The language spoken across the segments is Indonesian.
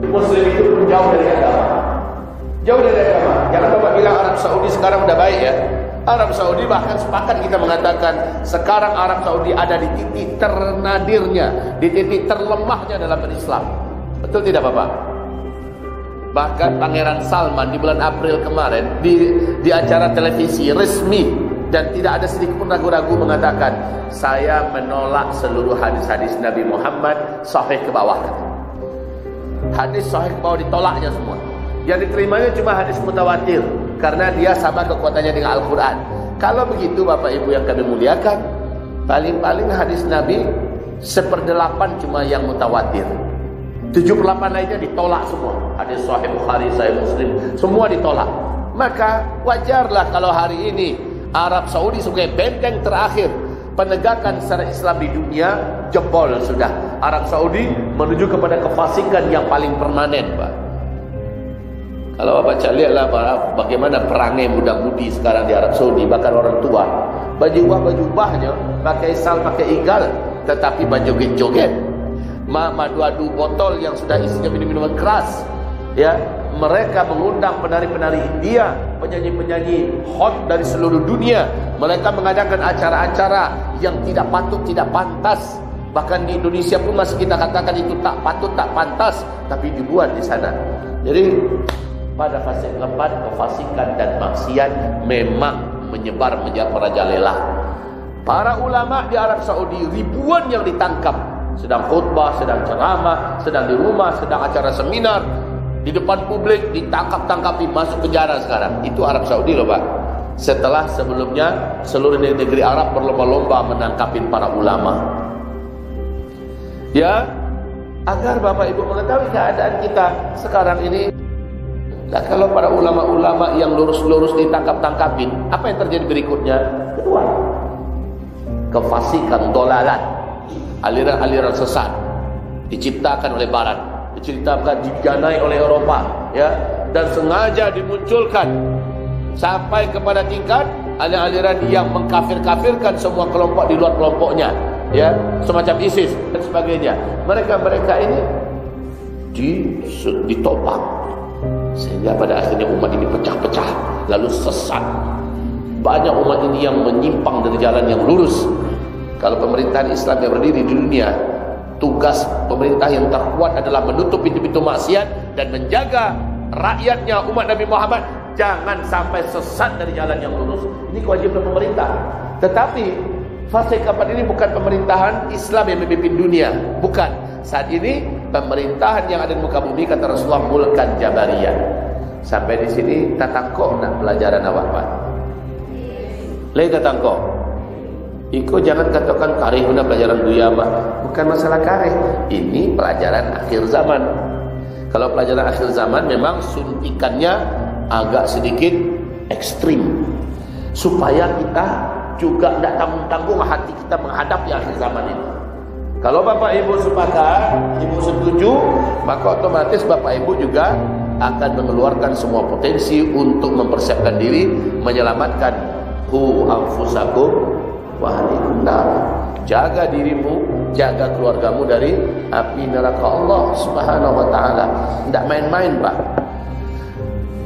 Muslim itu pun jauh dari agama. Jauh dari agama. Jangan Bapak bilang Arab Saudi sekarang udah baik ya. Arab Saudi bahkan sepakat kita mengatakan sekarang Arab Saudi ada di titik ternadirnya, di titik terlemahnya dalam berislam. Betul tidak Bapak? Bahkan Pangeran Salman di bulan April kemarin di acara televisi resmi dan tidak ada sedikit pun ragu-ragu mengatakan saya menolak seluruh hadis-hadis Nabi Muhammad sahih ke bawah. Hadis sahih ke bawah ditolaknya semua. Yang diterimanya cuma hadis mutawatir karena dia sama kekuatannya dengan Al-Quran. Kalau begitu Bapak Ibu yang kami muliakan, paling-paling hadis Nabi 1/8 cuma yang mutawatir, 78 lainnya ditolak semua. Hadis Sahih Bukhari, Sahih Muslim, semua ditolak. Maka wajarlah kalau hari ini Arab Saudi sebagai benteng terakhir penegakan secara Islam di dunia jebol sudah. Arab Saudi menuju kepada kefasikan yang paling permanen, Pak. Kalau Bapak lihatlah bagaimana perangai muda-mudi sekarang di Arab Saudi, bahkan orang tua. Baju-ubahnya pakai sal, pakai igal, tetapi berjoget-joget. Madu-adu botol yang sudah isinya minuman keras. Ya, mereka mengundang penari-penari India, penyanyi-penyanyi hot dari seluruh dunia. Mereka mengadakan acara-acara yang tidak patut, tidak pantas. Bahkan di Indonesia pun masih kita katakan itu tak patut, tak pantas, tapi dibuat di sana. Jadi pada fase keempat, kefasikan dan maksiat memang menyebar menjadi merajalela. Para ulama di Arab Saudi ribuan yang ditangkap, sedang khutbah, sedang ceramah, sedang di rumah, sedang acara seminar, di depan publik ditangkap-tangkapi, masuk penjara sekarang. Itu Arab Saudi loh Pak. Setelah sebelumnya seluruh negeri Arab berlomba-lomba menangkapin para ulama. Ya, agar Bapak Ibu mengetahui keadaan kita sekarang ini. Nah, kalau para ulama-ulama yang lurus-lurus ditangkap-tangkapin, apa yang terjadi berikutnya? Kedua, kefasikan, dolalat, aliran-aliran sesat diciptakan oleh Barat, diciptakan, didanai oleh Eropa, ya, dan sengaja dimunculkan sampai kepada tingkat aliran-aliran yang mengkafir-kafirkan semua kelompok di luar kelompoknya, ya, semacam ISIS dan sebagainya. Mereka ini ditopang. Sehingga pada akhirnya umat ini pecah-pecah, lalu sesat. Banyak umat ini yang menyimpang dari jalan yang lurus. Kalau pemerintahan Islam yang berdiri di dunia, tugas pemerintah yang terkuat adalah menutup pintu-pintu maksiat dan menjaga rakyatnya, umat Nabi Muhammad, jangan sampai sesat dari jalan yang lurus. Ini kewajiban pemerintah. Tetapi fase keempat ini bukan pemerintahan Islam yang memimpin dunia, bukan. Saat ini pemerintahan yang ada di muka bumi, kata Rasulullah, mulkan jabariyah. Sampai di sini tatangkok nak pelajaran awak Pak. Lai tatangkok. Iko jangan katakan karih guna pelajaran dunia Pak. Bukan masalah karih. Ini pelajaran akhir zaman. Kalau pelajaran akhir zaman memang suntikannya agak sedikit ekstrim, supaya kita juga tidak tanggung-tanggung hati kita menghadapi akhir zaman ini. Kalau Bapak Ibu sepakat, Ibu setuju, maka otomatis Bapak Ibu juga akan mengeluarkan semua potensi untuk mempersiapkan diri, menyelamatkan hu anfusakum wa ahlikum nar. Jaga dirimu, jaga keluargamu dari api neraka Allah Subhanahu wa taala. Tidak main-main, Pak.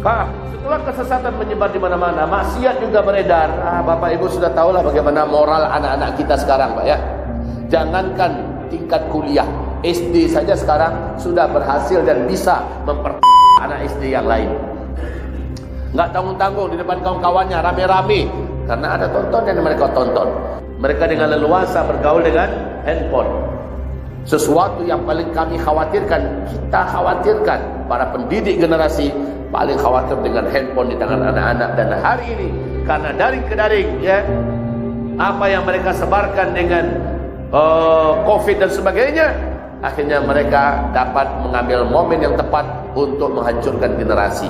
Pak, setelah kesesatan menyebar di mana-mana, maksiat juga beredar. Bapak Ibu sudah tahulah bagaimana moral anak-anak kita sekarang, Pak ya. Jangankan tingkat kuliah, SD saja sekarang sudah berhasil dan bisa anak SD yang lain. Nggak tanggung-tanggung di depan kawan-kawannya rame-rame karena ada tontonan yang mereka tonton. Mereka dengan leluasa bergaul dengan handphone. Sesuatu yang paling kami khawatirkan, kita khawatirkan para pendidik generasi paling khawatir dengan handphone di tangan anak-anak. Dan hari ini karena daring ke daring, ya, apa yang mereka sebarkan dengan COVID dan sebagainya, akhirnya mereka dapat mengambil momen yang tepat untuk menghancurkan generasi.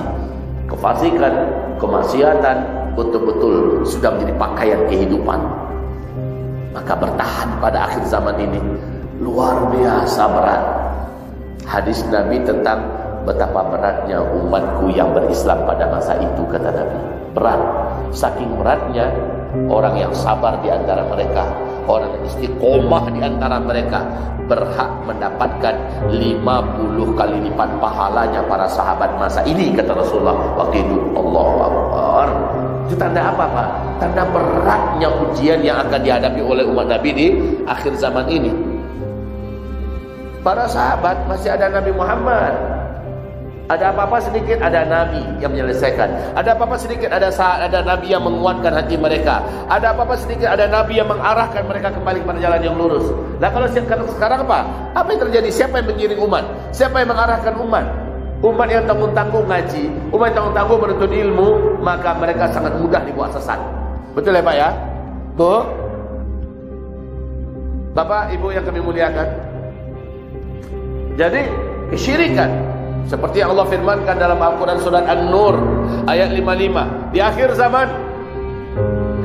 Kefasikan, kemaksiatan betul-betul sudah menjadi pakaian kehidupan. Maka bertahan pada akhir zaman ini luar biasa berat. Hadis Nabi tentang betapa beratnya umatku yang berislam pada masa itu, kata Nabi. Berat. Saking beratnya, orang yang sabar di antara mereka, orang yang istiqomah di antara mereka berhak mendapatkan 50 kali lipat pahalanya para sahabat masa ini, kata Rasulullah waktu itu. Allahu Akbar. Itu tanda apa, Pak? Tanda beratnya ujian yang akan dihadapi oleh umat Nabi di akhir zaman ini. Para sahabat masih ada Nabi Muhammad. Ada apa-apa sedikit, ada Nabi yang menyelesaikan. Ada apa-apa sedikit, ada Nabi yang menguatkan hati mereka. Ada apa-apa sedikit, ada Nabi yang mengarahkan mereka kembali kepada jalan yang lurus. Nah, kalau sekarang apa? Apa yang terjadi? Siapa yang mengiring umat? Siapa yang mengarahkan umat? Umat yang tanggung-tanggung ngaji, umat yang tanggung-tanggung menuntut ilmu, maka mereka sangat mudah dibuat sesat. Betul ya Pak ya? Bu? Bapak, Ibu yang kami muliakan. Jadi, kesyirikan seperti yang Allah firmankan dalam Al-Quran surat An-Nur ayat 55, di akhir zaman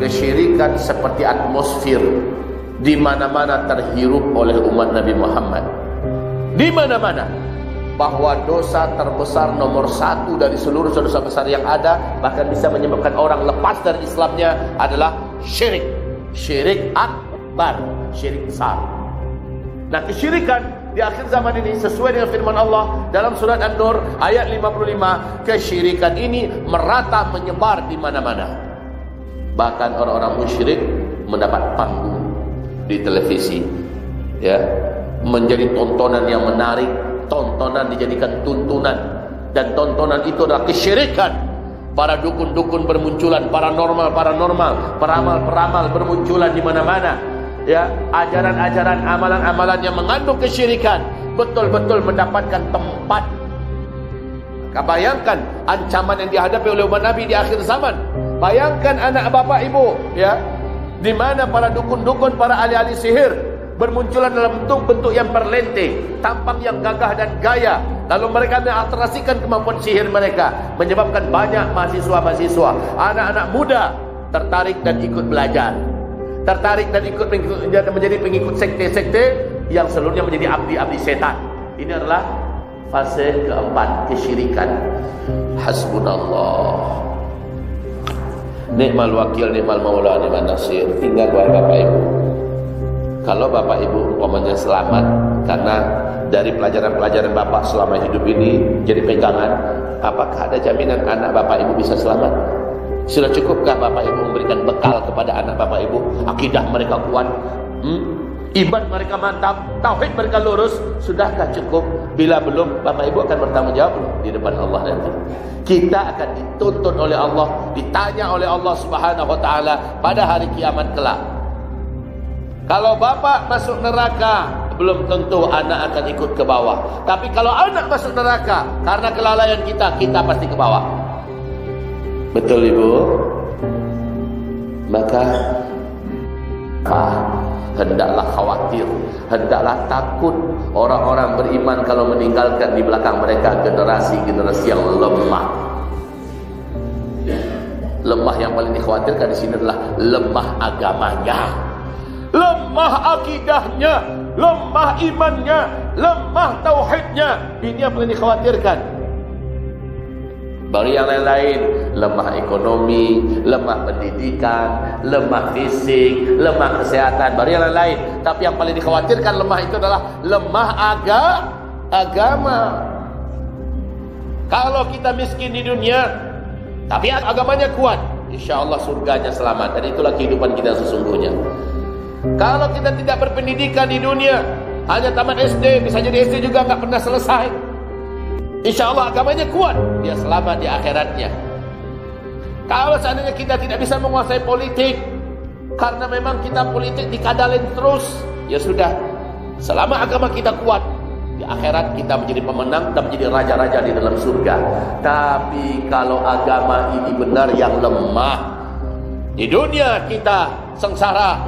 kesyirikan seperti atmosfer di mana-mana terhirup oleh umat Nabi Muhammad. Di mana-mana, bahwa dosa terbesar nomor 1 dari seluruh dosa besar yang ada, bahkan bisa menyebabkan orang lepas dari Islamnya, adalah syirik. Syirik akbar, syirik besar. Nah, kesyirikan di akhir zaman ini sesuai dengan firman Allah dalam surat An-Nur ayat 55, kesyirikan ini merata menyebar di mana-mana. Bahkan orang-orang musyrik mendapat panggung di televisi, ya, menjadi tontonan yang menarik, tontonan dijadikan tuntunan, dan tontonan itu adalah kesyirikan. Para dukun-dukun bermunculan, paranormal, peramal-peramal bermunculan di mana-mana. Ya, ajaran-ajaran, amalan-amalan yang mengandung kesyirikan betul-betul mendapatkan tempat. Maka bayangkan ancaman yang dihadapi oleh umat Nabi di akhir zaman. Bayangkan anak bapak ibu, ya, di mana para dukun-dukun, para ahli-ahli sihir bermunculan dalam bentuk yang perlente, tampang yang gagah dan gaya. Lalu mereka mengatrasikan kemampuan sihir mereka, menyebabkan banyak mahasiswa-mahasiswa, anak-anak muda tertarik dan ikut belajar, tertarik dan ikut menjadi pengikut sekte-sekte yang seluruhnya menjadi abdi-abdi setan. Ini adalah fase keempat, kesyirikan. Hasbunallah, ni'mal wakil, ni'mal maula, ni'mal nasir. Ingat wahai Bapak Ibu, kalau Bapak Ibu umpamanya selamat karena dari pelajaran-pelajaran Bapak selama hidup ini jadi pegangan, apakah ada jaminan anak Bapak Ibu bisa selamat? Sudah cukupkah Bapak Ibu memberikan bekal kepada anak Bapak Ibu? Akidah mereka kuat, iman mereka mantap, tauhid mereka lurus. Sudahkah cukup? Bila belum, Bapak Ibu akan bertanggung jawab di depan Allah nanti. Kita akan dituntut oleh Allah, ditanya oleh Allah Subhanahu wa taala pada hari kiamat kelak. Kalau Bapak masuk neraka, belum tentu anak akan ikut ke bawah. Tapi kalau anak masuk neraka karena kelalaian kita, kita pasti ke bawah. Betul Ibu? Maka hendaklah khawatir, hendaklah takut orang-orang beriman kalau meninggalkan di belakang mereka generasi-generasi yang lemah. Lemah yang paling dikhawatirkan di sini adalah lemah agamanya, lemah akidahnya, lemah imannya, lemah tauhidnya. Ini yang paling dikhawatirkan. Bagi yang lain-lain, lemah ekonomi, lemah pendidikan, lemah fisik, lemah kesehatan, baru yang lain-lain. Tapi yang paling dikhawatirkan lemah itu adalah lemah agama. Kalau kita miskin di dunia, tapi agamanya kuat, insya Allah surganya selamat. Dan itulah kehidupan kita sesungguhnya. Kalau kita tidak berpendidikan di dunia, hanya tamat SD, bisa jadi SD juga nggak pernah selesai, insya Allah agamanya kuat, dia selamat di akhiratnya. Kalau seandainya kita tidak bisa menguasai politik, karena memang kita politik dikadalin terus, ya sudah, selama agama kita kuat, di akhirat kita menjadi pemenang dan menjadi raja-raja di dalam surga. Tapi kalau agama ini benar yang lemah, di dunia kita sengsara,